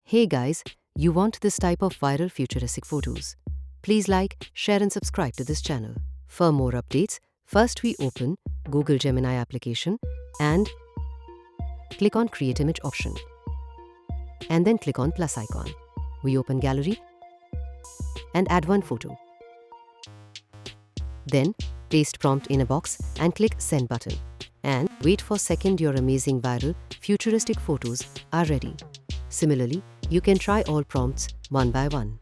Hey guys, you want this type of viral futuristic photos? Please like, share and subscribe to this channel. For more updates, first we open Google Gemini application and click on Create Image option. And then click on plus icon. We open Gallery and add one photo. Then paste prompt in a box and click Send button. And wait for second, your amazing viral futuristic photos are ready. Similarly, you can try all prompts one by one.